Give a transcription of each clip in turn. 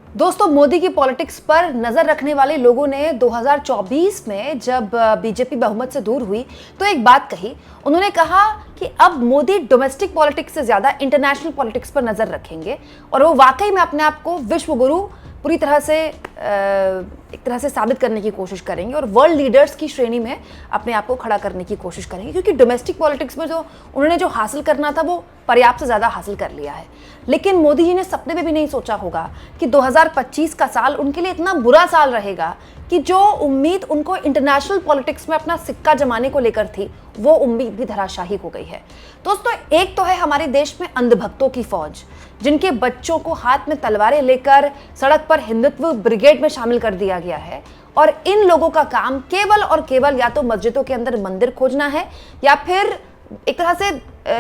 दोस्तों, मोदी की पॉलिटिक्स पर नजर रखने वाले लोगों ने 2024 में जब बीजेपी बहुमत से दूर हुई तो एक बात कही। उन्होंने कहा कि अब मोदी डोमेस्टिक पॉलिटिक्स से ज्यादा इंटरनेशनल पॉलिटिक्स पर नजर रखेंगे और वो वाकई में अपने आप को विश्व गुरु पूरी तरह से एक तरह से साबित करने की कोशिश करेंगे और वर्ल्ड लीडर्स की श्रेणी में अपने आप को खड़ा करने की कोशिश करेंगे, क्योंकि डोमेस्टिक पॉलिटिक्स में उन्होंने जो हासिल करना था वो पर्याप्त से ज़्यादा हासिल कर लिया है। लेकिन मोदी जी ने सपने में भी नहीं सोचा होगा कि 2025 का साल उनके लिए इतना बुरा साल रहेगा कि जो उम्मीद उनको इंटरनेशनल पॉलिटिक्स में अपना सिक्का जमाने को लेकर थी वो उम्मीद भी धराशायी हो गई है। दोस्तों, एक तो है हमारे देश में अंधभक्तों की फौज, जिनके बच्चों को हाथ में तलवारें लेकर सड़क पर हिंदुत्व ब्रिगेड में शामिल कर दिया गया है और इन लोगों का काम केवल और केवल या तो मस्जिदों के अंदर मंदिर खोजना है या फिर एक तरह से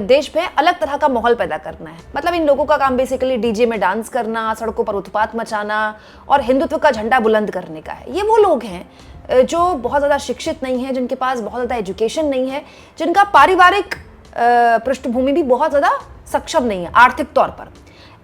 देश में अलग तरह का माहौल पैदा करना है। मतलब इन लोगों का काम बेसिकली डीजे में डांस करना, सड़कों पर उत्पात मचाना और हिंदुत्व का झंडा बुलंद करने का है। ये वो लोग हैं जो बहुत ज़्यादा शिक्षित नहीं है, जिनके पास बहुत ज़्यादा एजुकेशन नहीं है, जिनका पारिवारिक पृष्ठभूमि भी बहुत ज़्यादा सक्षम नहीं है आर्थिक तौर पर।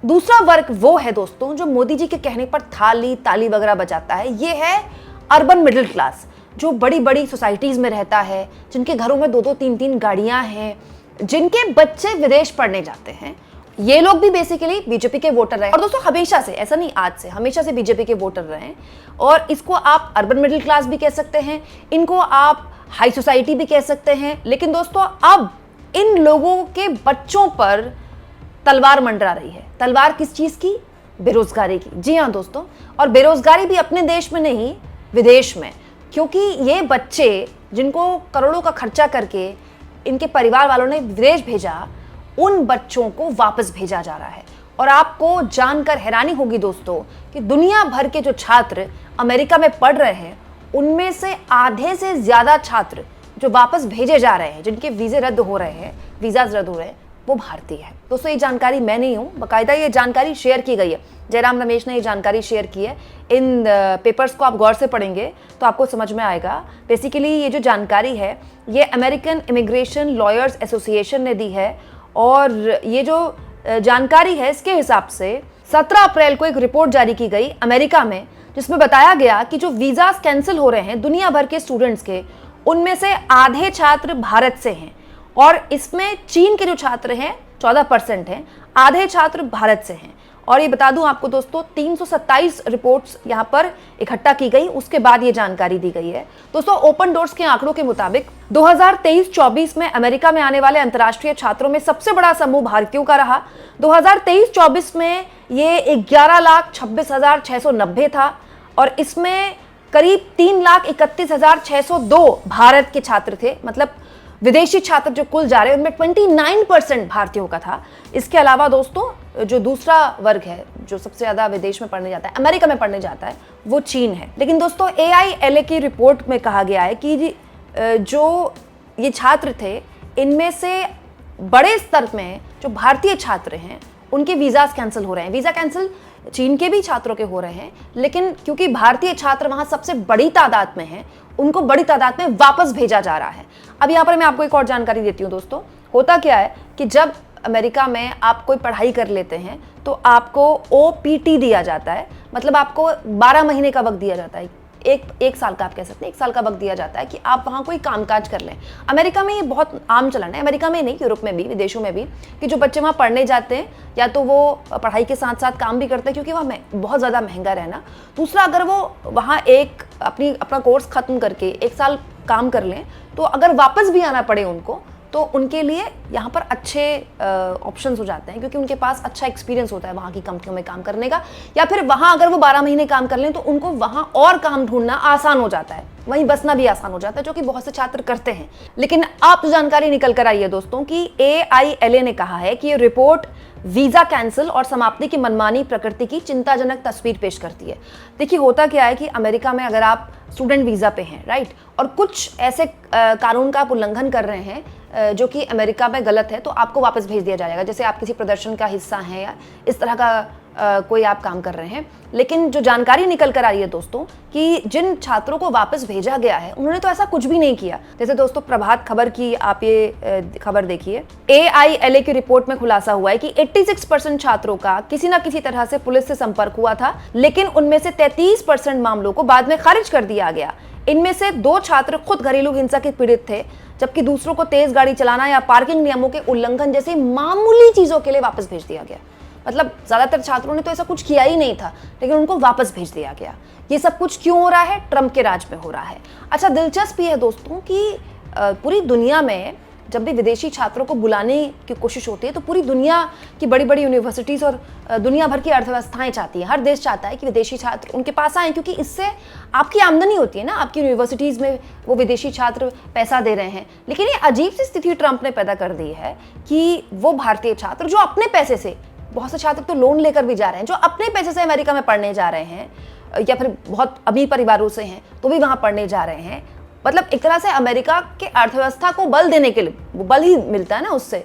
दूसरा वर्ग वो है दोस्तों जो मोदी जी के कहने पर थाली ताली वगैरह बजाता है। ये है अर्बन मिडिल क्लास, जो बड़ी बड़ी सोसाइटीज़ में रहता है, जिनके घरों में 2-2 3-3 गाड़ियां हैं, जिनके बच्चे विदेश पढ़ने जाते हैं। ये लोग भी बेसिकली बीजेपी के वोटर रहे और दोस्तों हमेशा से, ऐसा नहीं आज से, हमेशा से बीजेपी के वोटर रहे हैं। और इसको आप अर्बन मिडिल क्लास भी कह सकते हैं, इनको आप हाई सोसाइटी भी कह सकते हैं। लेकिन दोस्तों अब इन लोगों के बच्चों पर तलवार मंडरा रही है। तलवार किस चीज़ की? बेरोजगारी की। जी हाँ दोस्तों, और बेरोजगारी भी अपने देश में नहीं, विदेश में, क्योंकि ये बच्चे जिनको करोड़ों का खर्चा करके इनके परिवार वालों ने विदेश भेजा, उन बच्चों को वापस भेजा जा रहा है। और आपको जानकर हैरानी होगी दोस्तों कि दुनिया भर के जो छात्र अमेरिका में पढ़ रहे हैं, उनमें से आधे से ज़्यादा छात्र जो वापस भेजे जा रहे हैं, जिनके वीज़े रद्द हो रहे हैं, वीज़ाज रद्द हो रहे हैं, वो भारतीय है। दोस्तों ये जानकारी मैं नहीं हूँ, बाकायदा ये जानकारी शेयर की गई है, जयराम रमेश ने ये जानकारी शेयर की है। इन पेपर्स को आप गौर से पढ़ेंगे तो आपको समझ में आएगा। बेसिकली ये जो जानकारी है ये अमेरिकन इमिग्रेशन लॉयर्स एसोसिएशन ने दी है और ये जो जानकारी है इसके हिसाब से 17 अप्रैल को एक रिपोर्ट जारी की गई अमेरिका में, जिसमें बताया गया कि जो वीज़ाज कैंसिल हो रहे हैं दुनिया भर के स्टूडेंट्स के, उनमें से आधे छात्र भारत से हैं और इसमें चीन के जो छात्र हैं 14% हैं, आधे छात्र भारत से हैं। और ये बता दूं आपको दोस्तों 327 रिपोर्ट्स यहाँ पर इकट्ठा की गई, उसके बाद ये जानकारी दी गई है। दोस्तों ओपन डोर्स के आंकड़ों के मुताबिक 2023-24 में अमेरिका में आने वाले अंतर्राष्ट्रीय छात्रों में सबसे बड़ा समूह भारतीयों का रहा। 2023-24 में ये 11,26,690 था और इसमें करीब 3,31,602 भारत के छात्र थे। मतलब विदेशी छात्र जो कुल जा रहे हैं उनमें 29% भारतीयों का था। इसके अलावा दोस्तों जो दूसरा वर्ग है जो सबसे ज़्यादा विदेश में पढ़ने जाता है, अमेरिका में पढ़ने जाता है, वो चीन है। लेकिन दोस्तों AILA की रिपोर्ट में कहा गया है कि जो ये छात्र थे इनमें से बड़े स्तर में जो भारतीय छात्र हैं उनके वीज़ाज कैंसिल हो रहे हैं। वीज़ा कैंसिल चीन के भी छात्रों के हो रहे हैं, लेकिन क्योंकि भारतीय छात्र वहाँ सबसे बड़ी तादाद में हैं, उनको बड़ी तादाद में वापस भेजा जा रहा है। अब यहाँ पर मैं आपको एक और जानकारी देती हूँ दोस्तों। होता क्या है कि जब अमेरिका में आप कोई पढ़ाई कर लेते हैं तो आपको OPT दिया जाता है, मतलब आपको 12 महीने का वक्त दिया जाता है, एक साल का आप कह सकते हैं, 1 साल का वक्त दिया जाता है कि आप वहाँ कोई कामकाज कर लें। अमेरिका में ये बहुत आम चलन है, अमेरिका में नहीं, यूरोप में भी, विदेशों में भी, कि जो बच्चे वहाँ पढ़ने जाते हैं या तो वो पढ़ाई के साथ साथ काम भी करते हैं, क्योंकि वहाँ बहुत ज़्यादा महंगा रहना। दूसरा, अगर वो वहाँ अपना कोर्स ख़त्म करके 1 साल काम कर लें तो अगर वापस भी आना पड़े उनको तो उनके लिए यहाँ पर अच्छे ऑप्शंस हो जाते हैं, क्योंकि उनके पास अच्छा एक्सपीरियंस होता है वहाँ की कंपनियों में काम करने का। या फिर वहाँ अगर वो 12 महीने काम कर लें तो उनको वहाँ और काम ढूंढना आसान हो जाता है, वहीं बसना भी आसान हो जाता है, जो कि बहुत से छात्र करते हैं। लेकिन आप जानकारी निकल कर आई है दोस्तों कि AILA ने कहा है कि ये रिपोर्ट वीज़ा कैंसिल और समाप्ति की मनमानी प्रकृति की चिंताजनक तस्वीर पेश करती है। देखिए होता क्या है कि अमेरिका में अगर आप स्टूडेंट वीज़ा पे हैं, राइट, और कुछ ऐसे कानून का आप उल्लंघन कर रहे हैं जो कि अमेरिका में गलत है, तो आपको वापस भेज दिया जाएगा। जैसे आप किसी प्रदर्शन का हिस्सा हैं या इस तरह का कोई आप काम कर रहे हैं, लेकिन जो जानकारी निकल कर आ रही है दोस्तों कि जिन छात्रों को वापस भेजा गया है उन्होंने तो ऐसा कुछ भी नहीं किया। जैसे दोस्तों प्रभात खबर की आप ये खबर देखिए, AILA की रिपोर्ट में खुलासा हुआ है कि 86% छात्रों का किसी ना किसी तरह से पुलिस से संपर्क हुआ था, लेकिन उनमें से 33% मामलों को बाद में खारिज कर दिया गया। इनमें से 2 छात्र खुद घरेलू हिंसा के पीड़ित थे, जबकि दूसरों को तेज गाड़ी चलाना या पार्किंग नियमों के उल्लंघन जैसी मामूली चीजों के लिए वापस भेज दिया गया। मतलब ज्यादातर छात्रों ने तो ऐसा कुछ किया ही नहीं था, लेकिन उनको वापस भेज दिया गया। ये सब कुछ क्यों हो रहा है? ट्रंप के राज में हो रहा है। अच्छा, दिलचस्प ये है दोस्तों कि पूरी दुनिया में जब भी विदेशी छात्रों को बुलाने की कोशिश होती है तो पूरी दुनिया की बड़ी बड़ी यूनिवर्सिटीज़ और दुनिया भर की अर्थव्यवस्थाएं चाहती हैं, हर देश चाहता है कि विदेशी छात्र उनके पास आएँ, क्योंकि इससे आपकी आमदनी होती है ना, आपकी यूनिवर्सिटीज़ में वो विदेशी छात्र पैसा दे रहे हैं। लेकिन ये अजीब सी स्थिति ट्रंप ने पैदा कर दी है कि वो भारतीय छात्र जो अपने पैसे से, बहुत से छात्र तो लोन लेकर भी जा रहे हैं, जो अपने पैसे से अमेरिका में पढ़ने जा रहे हैं या फिर बहुत अमीर परिवारों से हैं तो भी वहाँ पढ़ने जा रहे हैं, मतलब एक तरह से अमेरिका के अर्थव्यवस्था को बल देने के लिए, वो बल ही मिलता है ना उससे,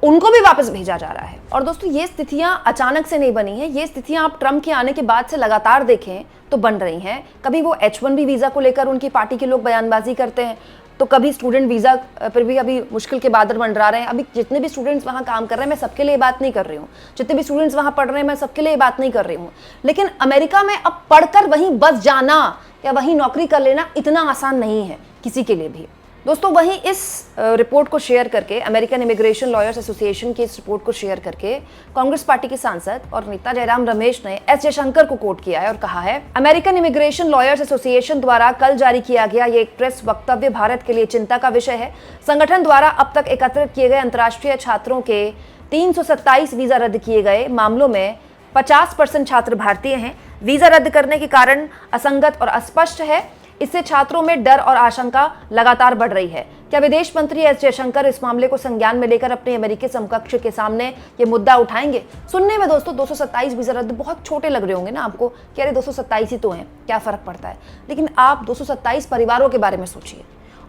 उनको भी वापस भेजा जा रहा है। और दोस्तों ये स्थितियां अचानक से नहीं बनी हैं, ये स्थितियां आप ट्रंप के आने के बाद से लगातार देखें तो बन रही हैं। कभी वो H1B वीज़ा को लेकर उनकी पार्टी के लोग बयानबाजी करते हैं, तो कभी स्टूडेंट वीज़ा पर भी अभी मुश्किल के बादल मंडरा रहे हैं। अभी जितने भी स्टूडेंट्स वहाँ काम कर रहे हैं, मैं सबके लिए बात नहीं कर रही हूँ, जितने भी स्टूडेंट्स वहाँ पढ़ रहे हैं मैं सबके लिए बात नहीं कर रही हूँ, लेकिन अमेरिका में अब पढ़कर वहीं बस जाना या वहीं नौकरी कर लेना इतना आसान नहीं है किसी के लिए भी। दोस्तों वहीं इस रिपोर्ट को शेयर करके, अमेरिकन इमिग्रेशन लॉयर्स एसोसिएशन की इस रिपोर्ट को शेयर करके कांग्रेस पार्टी के सांसद और नेता जयराम रमेश ने एस जयशंकर को कोट किया है और कहा है, अमेरिकन इमिग्रेशन लॉयर्स एसोसिएशन द्वारा कल जारी किया गया ये एक प्रेस वक्तव्य भारत के लिए चिंता का विषय है। संगठन द्वारा अब तक एकत्रित किए गए अंतर्राष्ट्रीय छात्रों के 327 वीजा रद्द किए गए मामलों में 50% छात्र भारतीय हैं। वीजा रद्द करने के कारण असंगत और अस्पष्ट है, इससे छात्रों में डर और आशंका लगातार बढ़ रही है। क्या विदेश मंत्री एस जयशंकर इस मामले को संज्ञान में लेकर अपने अमेरिकी समकक्ष के सामने ये मुद्दा उठाएंगे? सुनने में दोस्तों 227 वीजा रद्द बहुत छोटे लग रहे होंगे ना आपको, कि अरे 227 ही तो हैं, क्या फर्क पड़ता है, लेकिन आप 227 परिवारों के बारे में सोचिए,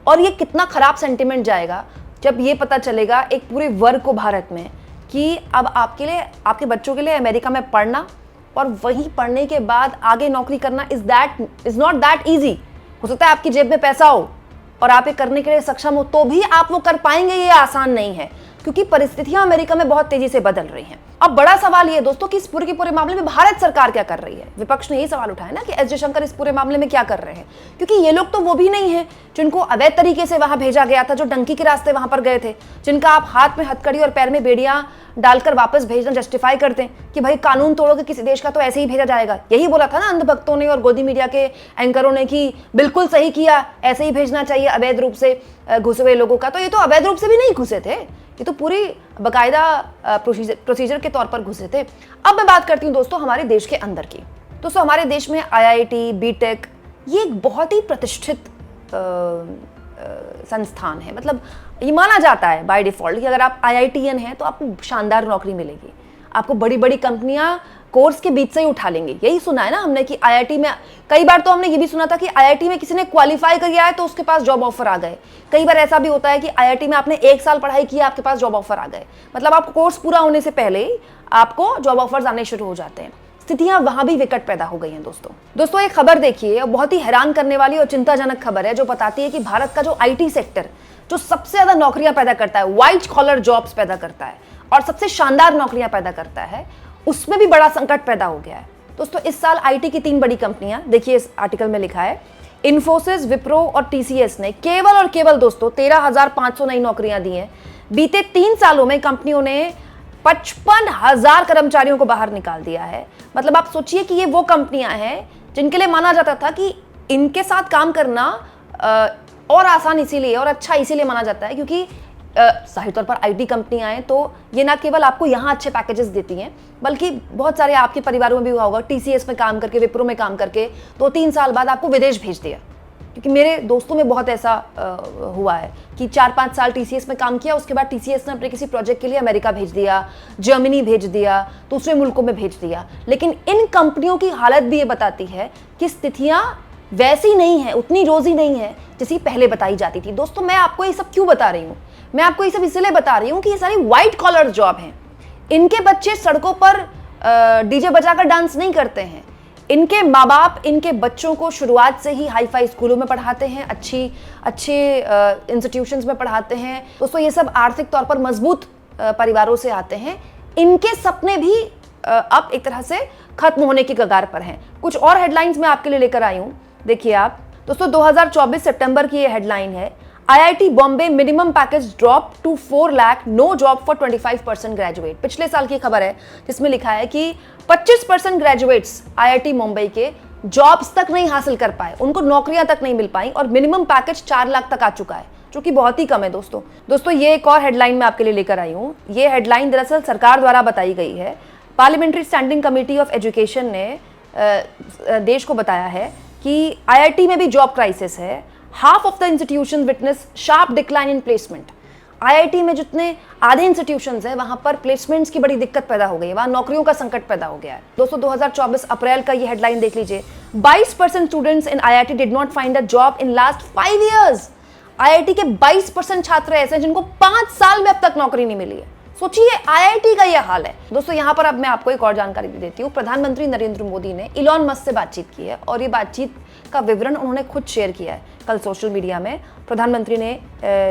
और ये कितना खराब सेंटिमेंट जाएगा जब ये पता चलेगा एक पूरे वर्ग को भारत में कि अब आपके लिए, आपके बच्चों के लिए अमेरिका में पढ़ना और वहीं पढ़ने के बाद आगे नौकरी करना इज नॉट दैट ईजी। हो सकता है आपकी जेब में पैसा हो और आप ये करने के लिए सक्षम हो, तो भी आप वो कर पाएंगे, ये आसान नहीं है, क्योंकि परिस्थितियां अमेरिका में बहुत तेजी से बदल रही हैं। अब बड़ा सवाल ये दोस्तों कि इस पूरे के पूरे मामले में भारत सरकार क्या कर रही है। विपक्ष ने यही सवाल उठाया ना कि एस जयशंकर इस पूरे मामले में क्या कर रहे हैं, क्योंकि ये लोग तो वो भी नहीं है जिनको अवैध तरीके से वहां भेजा गया था, जो डंकी के रास्ते वहां पर गए थे, जिनका आप हाथ में हथकड़ी और पैर में बेड़ियां डालकर वापस भेजना जस्टिफाई करते हैं कि भाई कानून तोड़ोगे किसी देश का तो ऐसे ही भेजा जाएगा। यही बोला था ना अंधभक्तों ने और गोदी मीडिया के एंकरों ने कि बिल्कुल सही किया, ऐसे ही भेजना चाहिए अवैध रूप से घुसे हुए लोगों का। तो ये तो अवैध रूप से भी नहीं घुसे थे, ये तो पूरी बाकायदा प्रोसीजर के तौर पर घुसे थे। अब मैं बात करती हूँ दोस्तों हमारे देश के अंदर की। दोस्तों हमारे देश में IIT, BTech ये एक बहुत ही प्रतिष्ठित संस्थान है। मतलब ये माना जाता है बाय डिफॉल्ट कि अगर आप IITian हैं तो आपको शानदार नौकरी मिलेगी, आपको बड़ी बड़ी कंपनियां कोर्स के बीच से ही उठा लेंगे। यही सुना है ना हमने कि IIT में, कई बार तो हमने ये भी सुना था कि IIT में किसी ने क्वालिफाई कर गया है तो उसके पास जॉब ऑफर आ गए। कई बार ऐसा भी होता है कि IIT में आपने 1 साल पढ़ाई की, आपके पास जॉब ऑफर आ गए, मतलब आपको कोर्स पूरा होने से पहले ही आपको जॉब ऑफर्स आने शुरू हो जाते हैं। स्थितियां वहां भी विकट पैदा हो गई हैं दोस्तों एक खबर देखिए, बहुत ही हैरान करने वाली और चिंताजनक खबर है, जो बताती है कि भारत का जो IT सेक्टर जो सबसे ज्यादा नौकरियां पैदा करता है, व्हाइट कॉलर जॉब्स पैदा करता है और सबसे शानदार नौकरियां पैदा करता है, उसमें भी बड़ा संकट पैदा हो गया है। दोस्तों इस साल IT की 3 बड़ी कंपनियां, देखिए इस आर्टिकल में लिखा है, इन्फोसिस, विप्रो और TCS ने केवल और केवल दोस्तों 13,500 नई नौकरियां दी हैं। बीते 3 सालों में कंपनियों ने 55,000 कर्मचारियों को बाहर निकाल दिया है। मतलब आप सोचिए कि ये वो कंपनियां हैं जिनके लिए माना जाता था कि इनके साथ काम करना और आसान इसीलिए और अच्छा इसीलिए माना जाता है क्योंकि जाहिर तौर पर IT कंपनियां हैं तो ये ना केवल आपको यहाँ अच्छे पैकेजेस देती हैं, बल्कि बहुत सारे आपके परिवारों में भी हुआ होगा, TCS में काम करके, विप्रो में काम करके 2-3 साल बाद आपको विदेश भेज दिया। क्योंकि मेरे दोस्तों में बहुत ऐसा हुआ है कि 4-5 साल TCS में काम किया, उसके बाद TCS ने अपने किसी प्रोजेक्ट के लिए अमेरिका भेज दिया, जर्मनी भेज दिया, दूसरे मुल्कों में भेज दिया। लेकिन इन कंपनियों की हालत भी ये बताती है कि स्थितियां वैसी नहीं है, उतनी रोजी नहीं है जैसी पहले बताई जाती थी। दोस्तों मैं आपको ये सब क्यों बता रही हूँ? मैं आपको ये सब इसलिए बता रही हूँ कि ये सारी व्हाइट कॉलर जॉब हैं, इनके बच्चे सड़कों पर डीजे बजाकर डांस नहीं करते हैं। इनके माँ बाप इनके बच्चों को शुरुआत से ही हाई फाई स्कूलों में पढ़ाते हैं, अच्छे इंस्टीट्यूशंस में पढ़ाते हैं। दोस्तों ये सब आर्थिक तौर पर मजबूत परिवारों से आते हैं। इनके सपने भी अब एक तरह से खत्म होने की कगार पर हैं। कुछ और हेडलाइंस मैं आपके लिए लेकर आई हूं, देखिए आप दोस्तों। 2024 सितंबर की ये हेडलाइन है, IIT Bombay minimum package drop to 4 lakh, no job for 25% graduate. पिछले साल की खबर है जिसमें लिखा है कि 25% ग्रेजुएट्स IIT मुंबई के जॉब्स तक नहीं हासिल कर पाए, उनको नौकरियां तक नहीं मिल पाई और मिनिमम पैकेज 4 लाख तक आ चुका है, जो कि बहुत ही कम है दोस्तों। ये एक और हेडलाइन मैं आपके लिए लेकर आई हूँ। ये हेडलाइन दरअसल सरकार द्वारा बताई गई है। Parliamentary standing committee of education ने देश को बताया है कि IIT में भी जॉब क्राइसिस है। Half of the institution witness sharp decline in placement. IIT में जितने आधे इंस्टीट्यूशंस हैं वहां पर प्लेसमेंट्स की बड़ी दिक्कत पैदा हो गई है, वहां नौकरियों का संकट पैदा हो गया है। दोस्तों 2024 अप्रैल का ये हेडलाइन देख लीजिए, 22% students in IIT did not find a job in last 5 years. IIT के 22% छात्र ऐसे हैं जिनको 5 साल में अब तक नौकरी नहीं मिली है। सोचिए IIT का यह हाल है। दोस्तों यहाँ पर अब मैं आपको एक और जानकारी दे देती हूँ। प्रधानमंत्री नरेंद्र मोदी ने इलॉन मस्क से बातचीत की है और ये बातचीत का विवरण उन्होंने खुद शेयर किया है। कल सोशल मीडिया में प्रधानमंत्री ने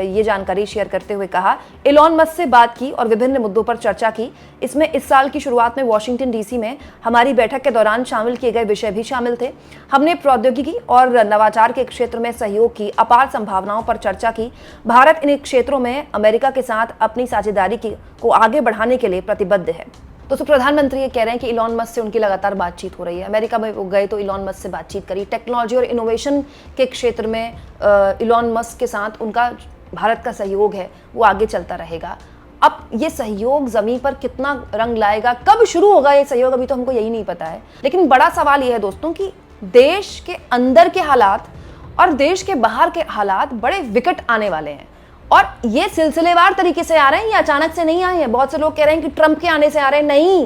ये जानकारी शेयर करते हुए कहा, इलॉन मस्क से बात की और विभिन्न मुद्दों पर चर्चा की। इसमें इस साल की शुरुआत में वॉशिंगटन DC में हमारी बैठक के दौरान शामिल किए गए विषय भी शामिल थे। हमने प्रौद्योगिकी और नवाचार के क्षेत्र में सहयोग की अपार संभावनाओं पर चर्चा की। भारत इन क्षेत्रों में अमेरिका के साथ अपनी साझेदारी को आगे बढ़ाने के लिए प्रतिबद्ध है। दोस्तों प्रधानमंत्री ये कह रहे हैं कि इलॉन मस्क से उनकी लगातार बातचीत हो रही है। अमेरिका में वो गए तो इलॉन मस्क से बातचीत करी। टेक्नोलॉजी और इनोवेशन के क्षेत्र में इलॉन मस्क के साथ उनका भारत का सहयोग है वो आगे चलता रहेगा। अब ये सहयोग जमीन पर कितना रंग लाएगा, कब शुरू होगा ये सहयोग, अभी तो हमको यही नहीं पता है। लेकिन बड़ा सवाल ये है दोस्तों कि देश के अंदर के हालात और देश के बाहर के हालात बड़े विकट आने वाले हैं और ये सिलसिलेवार तरीके से आ रहे हैं, ये अचानक से नहीं आए हैं। बहुत से लोग कह रहे हैं कि ट्रंप के आने से आ रहे हैं, नहीं।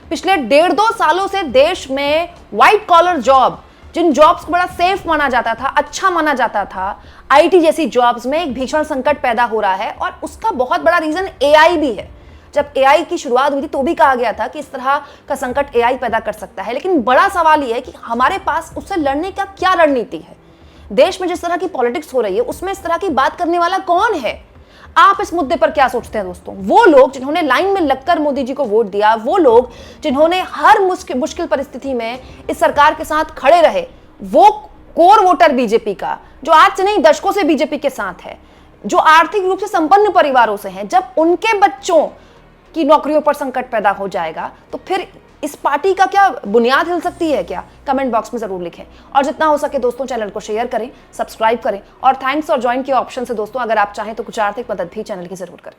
पिछले 1.5-2 सालों से देश में व्हाइट कॉलर जॉब, जिन जॉब्स को बड़ा सेफ माना जाता था, अच्छा माना जाता था, IT जैसी जॉब्स में एक भीषण संकट पैदा हो रहा है और उसका बहुत बड़ा रीजन AI भी है। जब AI की शुरुआत हुई थी तो भी कहा गया था कि इस तरह का संकट AI पैदा कर सकता है। लेकिन बड़ा सवाल यह है कि हमारे पास उससे लड़ने का क्या रणनीति है। देश में जिस तरह की पॉलिटिक्स हो रही है उसमें इस तरह की बात करने वाला कौन है? आप इस मुद्दे पर क्या सोचते हैं दोस्तों? वो लोग जिन्होंने लाइन में लगकर मोदी जी को वोट दिया, वो लोग जिन्होंने हर मुश्किल परिस्थिति में इस सरकार के साथ खड़े रहे, वो कोर वोटर बीजेपी का जो आज से नहीं दशकों से बीजेपी के साथ है, जो आर्थिक रूप से संपन्न परिवारों से हैं, जब उनके बच्चों की नौकरियों पर संकट पैदा हो जाएगा तो फिर इस पार्टी का क्या बुनियाद हिल सकती है क्या? कमेंट बॉक्स में जरूर लिखें और जितना हो सके दोस्तों चैनल को शेयर करें, सब्सक्राइब करें और थैंक्स और ज्वाइन के ऑप्शन से दोस्तों अगर आप चाहें तो कुछ आर्थिक मदद भी चैनल की जरूर करें।